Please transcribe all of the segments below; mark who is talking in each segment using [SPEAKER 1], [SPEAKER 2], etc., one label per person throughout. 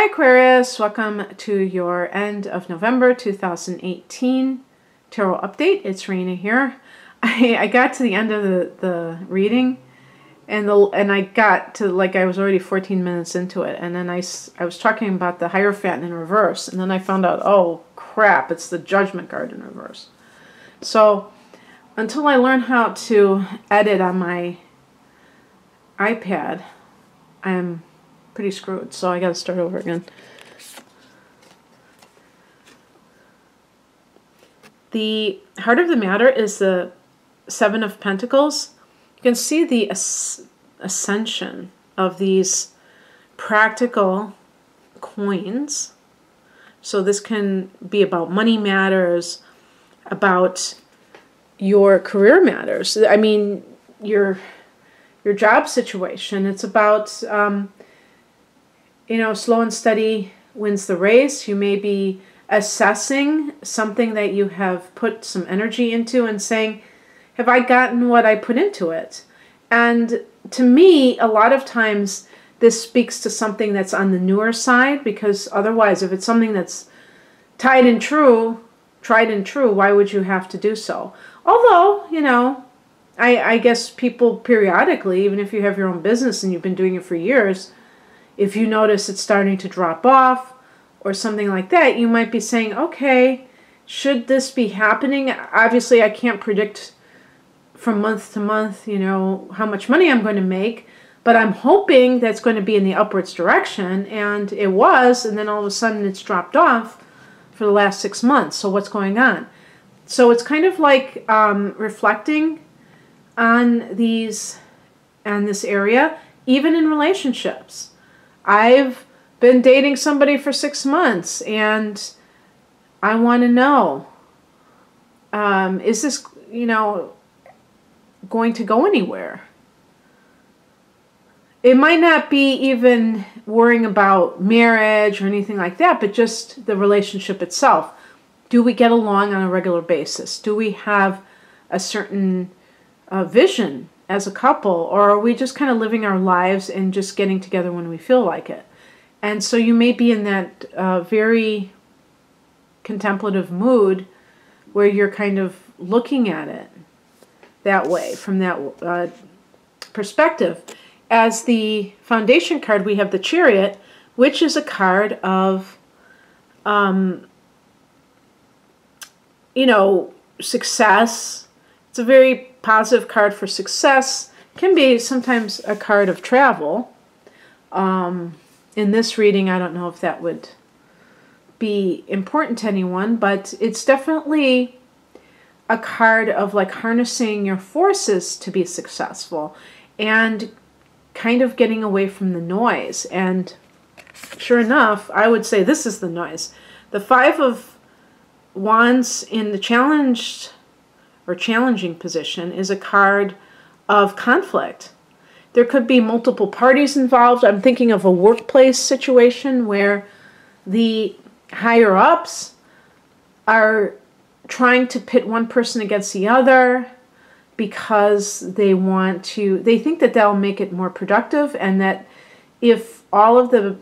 [SPEAKER 1] Hi Aquarius, welcome to your end of November 2018 tarot update. It's Rena here. I got to the end of the reading and I got to, like, I was already 14 minutes into it, and then I was talking about the Hierophant in reverse, and then I found out, oh crap, it's the Judgment card in reverse. So until I learn how to edit on my iPad, I'm pretty screwed, so I gotta start over again. The heart of the matter is the Seven of Pentacles. You can see the ascension of these practical coins. So this can be about money matters, about your career matters. I mean, your job situation. It's about you know, slow and steady wins the race. You may be assessing something that you have put some energy into and saying, have I gotten what I put into it? And to me, a lot of times this speaks to something that's on the newer side, because otherwise, if it's something that's tried and true, why would you have to do so? Although, you know, I guess people periodically, even if you have your own business and you've been doing it for years, if you notice it's starting to drop off or something like that, you might be saying, okay, should this be happening? Obviously, I can't predict from month to month, you know, how much money I'm going to make, but I'm hoping that's going to be in the upwards direction, and it was, and then all of a sudden it's dropped off for the last 6 months. So what's going on? So it's kind of like reflecting on this area, even in relationships. I've been dating somebody for 6 months, and I want to know, is this, you know, going to go anywhere? It might not be even worrying about marriage or anything like that, but just the relationship itself. Do we get along on a regular basis? Do we have a certain vision as a couple, or are we just kind of living our lives and just getting together when we feel like it? And so you may be in that very contemplative mood where you're kind of looking at it that way, from that perspective. As the foundation card, we have the Chariot, which is a card of, you know, success. It's a very positive card for success. Can be sometimes a card of travel. In this reading, I don't know if that would be important to anyone, but it's definitely a card of like harnessing your forces to be successful and kind of getting away from the noise. And sure enough, I would say this is the noise. The Five of Wands in the challenged or challenging position is a card of conflict. There could be multiple parties involved. I'm thinking of a workplace situation where the higher ups are trying to pit one person against the other because they think that that'll make it more productive, and that if all of the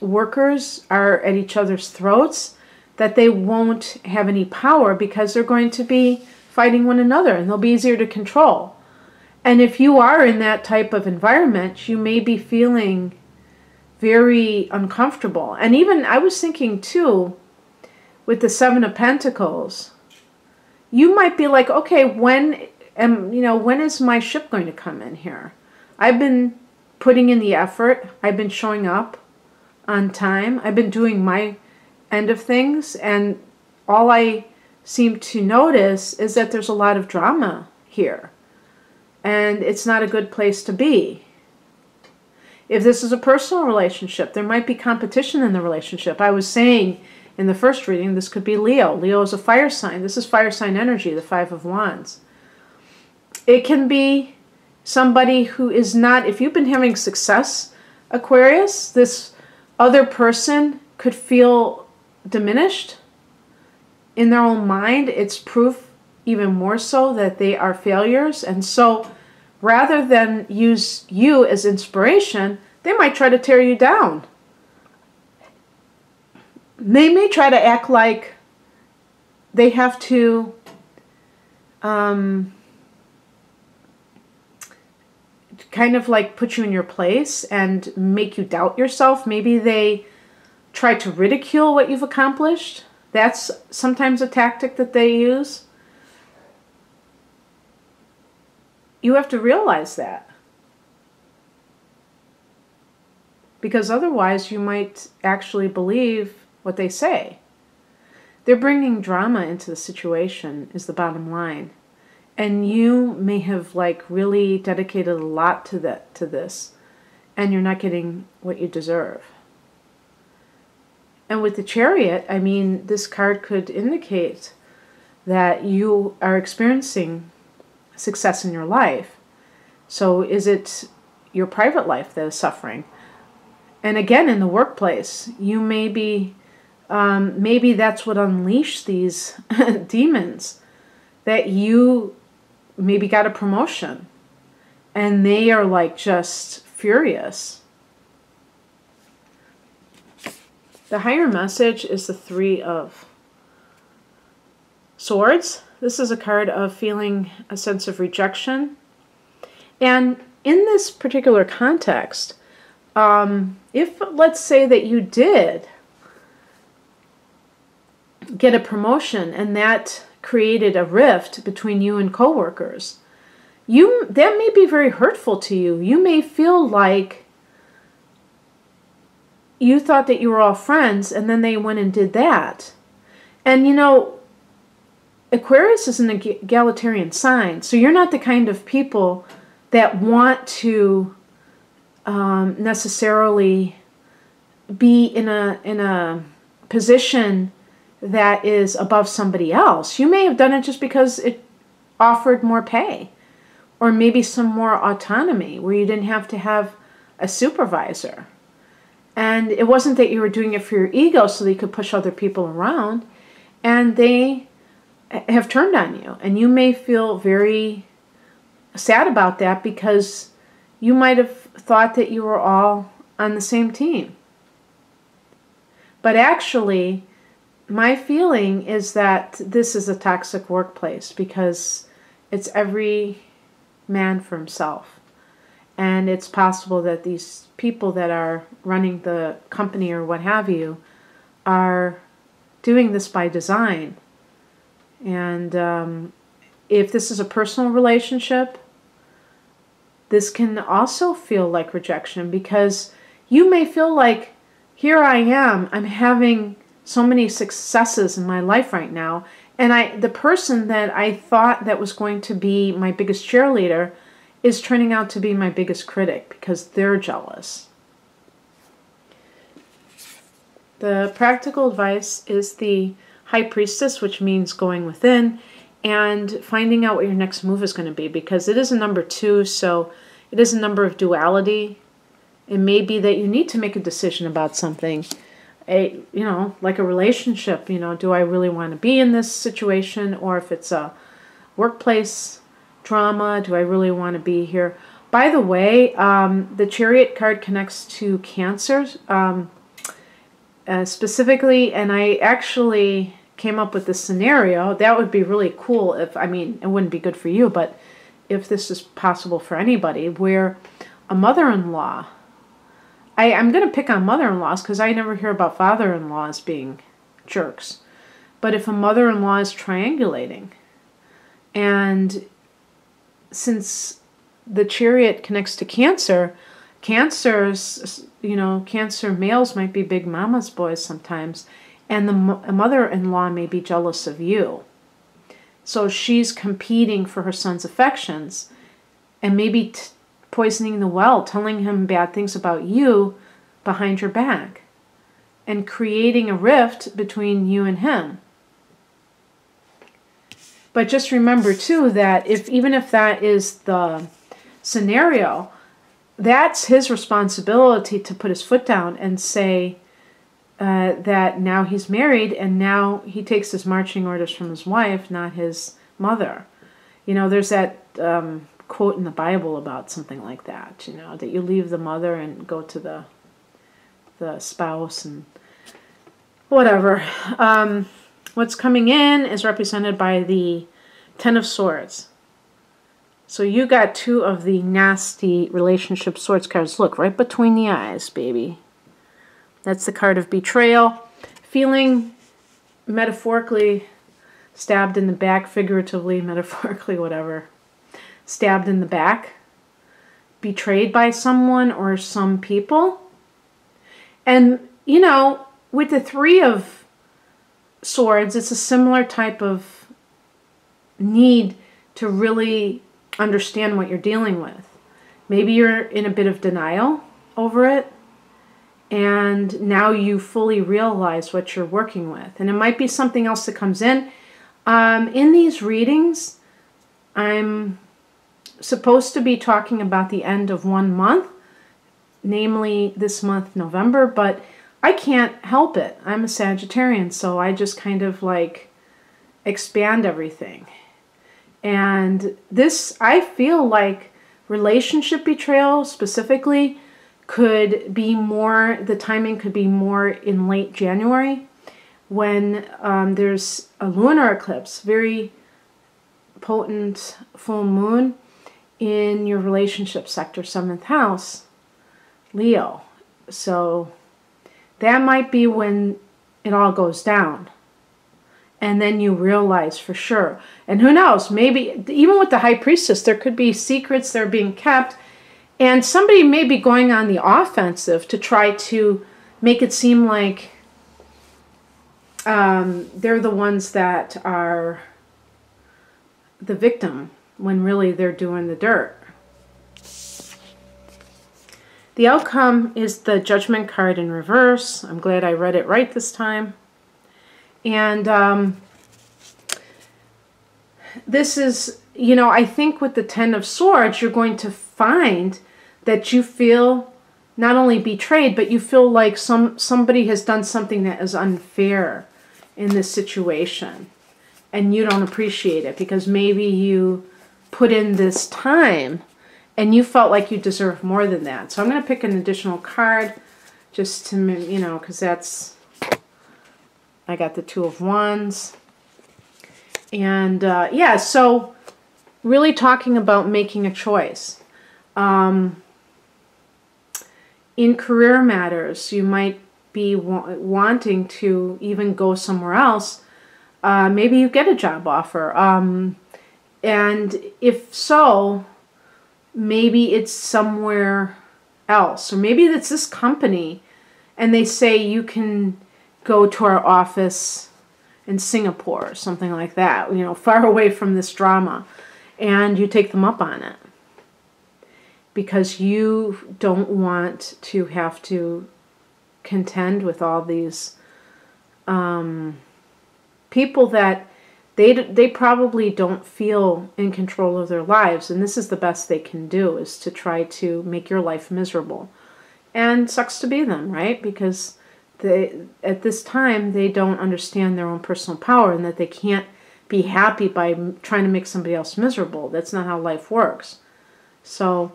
[SPEAKER 1] workers are at each other's throats, that they won't have any power because they're going to be fighting one another, and they'll be easier to control. And if you are in that type of environment, you may be feeling very uncomfortable. And even, I was thinking too, with the Seven of Pentacles, you might be like, okay, when is my ship going to come in here? I've been putting in the effort. I've been showing up on time. I've been doing my end of things, and all I seem to notice is that there's a lot of drama here, and it's not a good place to be. If this is a personal relationship, there might be competition in the relationship. I was saying in the first reading, this could be Leo. Leo is a fire sign. This is fire sign energy, the Five of Wands. It can be somebody who is not, if you've been having success, Aquarius, this other person could feel diminished in their own mind. It's proof even more so that they are failures. And so rather than use you as inspiration, they might try to tear you down. They may try to act like they have to kind of like put you in your place and make you doubt yourself. Maybe they try to ridicule what you've accomplished. That's sometimes a tactic that they use. You have to realize that. Because otherwise you might actually believe what they say. They're bringing drama into the situation is the bottom line. And you may have like really dedicated a lot to this, and you're not getting what you deserve. And with the Chariot, I mean, this card could indicate that you are experiencing success in your life. So is it your private life that is suffering? And again, in the workplace, you may be, maybe that's what unleashed these demons, that you maybe got a promotion and they are like just furious. The higher message is the Three of Swords. This is a card of feeling a sense of rejection. And in this particular context, if let's say that you did get a promotion and that created a rift between you and coworkers, that may be very hurtful to you. You may feel like you thought that you were all friends and then they went and did that. And you know, Aquarius is an egalitarian sign, so you're not the kind of people that want to necessarily be in a position that is above somebody else. You may have done it just because it offered more pay, or maybe some more autonomy where you didn't have to have a supervisor. And it wasn't that you were doing it for your ego so that you could push other people around, and they have turned on you. And you may feel very sad about that because you might have thought that you were all on the same team. But actually, my feeling is that this is a toxic workplace because it's every man for himself. And it's possible that these people that are running the company or what have you are doing this by design. And if this is a personal relationship, this can also feel like rejection because you may feel like, here I am, I'm having so many successes in my life right now, and the person that I thought that was going to be my biggest cheerleader is turning out to be my biggest critic because they're jealous. The practical advice is the High Priestess, which means going within and finding out what your next move is going to be, because it is a number 2, so it is a number of duality. It may be that you need to make a decision about something, you know, like a relationship. You know, do I really want to be in this situation? Or if it's a workplace drama, do I really want to be here? By the way, the Chariot card connects to Cancer specifically, and I actually came up with this scenario. That would be really cool if, I mean, it wouldn't be good for you, but if this is possible for anybody, where a mother-in-law, I'm going to pick on mother-in-laws because I never hear about father-in-laws being jerks. But if a mother-in-law is triangulating, and since the Chariot connects to Cancer, Cancer's, you know, Cancer males might be big mama's boys sometimes, and the mother-in-law may be jealous of you. So she's competing for her son's affections and maybe poisoning the well, telling him bad things about you behind your back and creating a rift between you and him. But just remember too that even if that is the scenario, that's his responsibility to put his foot down and say that now he's married and now he takes his marching orders from his wife, not his mother. You know, there's that quote in the Bible about something like that, you know, that you leave the mother and go to the spouse. And Whatever. What's coming in is represented by the Ten of Swords. So you got two of the nasty relationship swords cards. Look, right between the eyes, baby. That's the card of betrayal. Feeling metaphorically stabbed in the back, figuratively, metaphorically, whatever. Stabbed in the back. Betrayed by someone or some people. And, you know, with the Three of Swords, it's a similar type of need to really understand what you're dealing with. Maybe you're in a bit of denial over it, and now you fully realize what you're working with. And it might be something else that comes in. In these readings, I'm supposed to be talking about the end of one month, namely this month, November, but I can't help it. I'm a Sagittarian, so I just kind of like expand everything. And this, I feel like relationship betrayal specifically could be more, the timing could be more in late January when there's a lunar eclipse, very potent full moon in your relationship sector, 7th house, Leo. So that might be when it all goes down. And then you realize for sure. And who knows, maybe even with the High Priestess, there could be secrets that are being kept. And somebody may be going on the offensive to try to make it seem like they're the ones that are the victim when really they're doing the dirt. The outcome is the Judgment card in reverse. I'm glad I read it right this time. And this is, you know, I think with the Ten of Swords, you're going to find that you feel not only betrayed, but you feel like somebody has done something that is unfair in this situation. And you don't appreciate it because maybe you put in this time and you felt like you deserve more than that. So I'm going to pick an additional card just to, you know, because that's, I got the Two of Wands. And yeah, so really talking about making a choice. In career matters, you might be wanting to even go somewhere else. Maybe you get a job offer. And if so, maybe it's somewhere else. Or maybe it's this company and they say you can go to our office in Singapore or something like that, you know, far away from this drama. And you take them up on it. Because you don't want to have to contend with all these people that they probably don't feel in control of their lives. And this is the best they can do, is to try to make your life miserable. And sucks to be them, right? Because at this time, they don't understand their own personal power and that they can't be happy by trying to make somebody else miserable. That's not how life works. So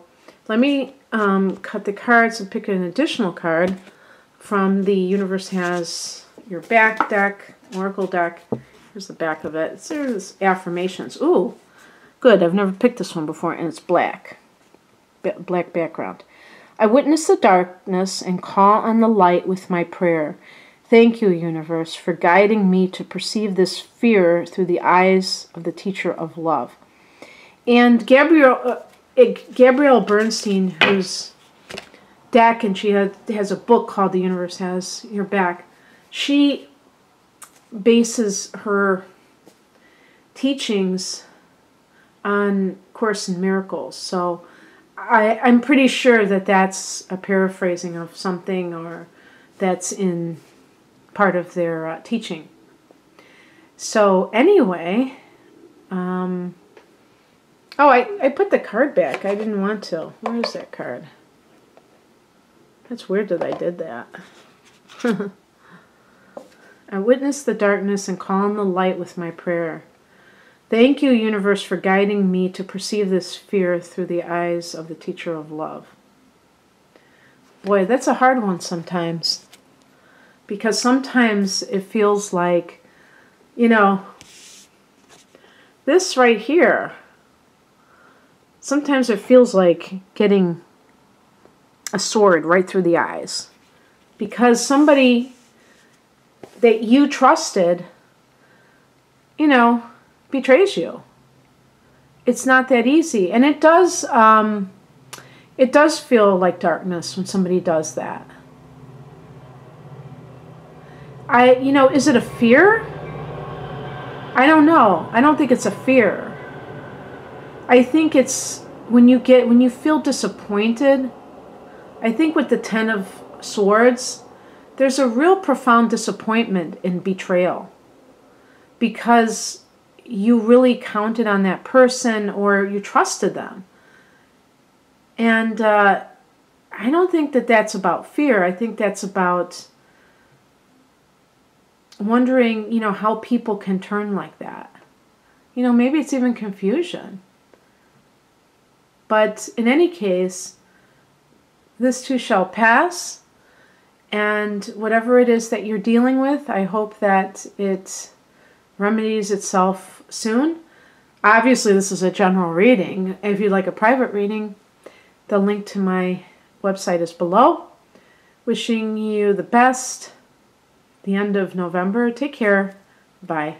[SPEAKER 1] let me cut the cards and pick an additional card from the Universe Has Your Back deck, Oracle deck. Here's the back of it. There's affirmations. Ooh, good. I've never picked this one before, and it's black. Black background. I witness the darkness and call on the light with my prayer. Thank you, Universe, for guiding me to perceive this fear through the eyes of the teacher of love. And Gabrielle Bernstein, whose deck, and she has a book called The Universe Has Your Back, she bases her teachings on Course in Miracles. So I'm pretty sure that that's a paraphrasing of something, or that's in part of their teaching. So anyway, oh, I put the card back. I didn't want to. Where is that card? That's weird that I did that. I witness the darkness and call on the light with my prayer. Thank you, Universe, for guiding me to perceive this fear through the eyes of the teacher of love. Boy, that's a hard one sometimes. Because sometimes it feels like, you know, this right here, sometimes it feels like getting a sword right through the eyes. Because somebody that you trusted, you know, betrays you. It's not that easy. And it does feel like darkness when somebody does that. You know, is it a fear? I don't know. I don't think it's a fear. I think it's when you feel disappointed. I think with the Ten of Swords, there's a real profound disappointment in betrayal. Because you really counted on that person or you trusted them. And I don't think that that's about fear. I think that's about wondering, you know, how people can turn like that. You know, maybe it's even confusion. But in any case, this too shall pass. And whatever it is that you're dealing with, I hope that it remedies itself soon. Obviously, this is a general reading. If you'd like a private reading, the link to my website is below. Wishing you the best. The end of November. Take care. Bye.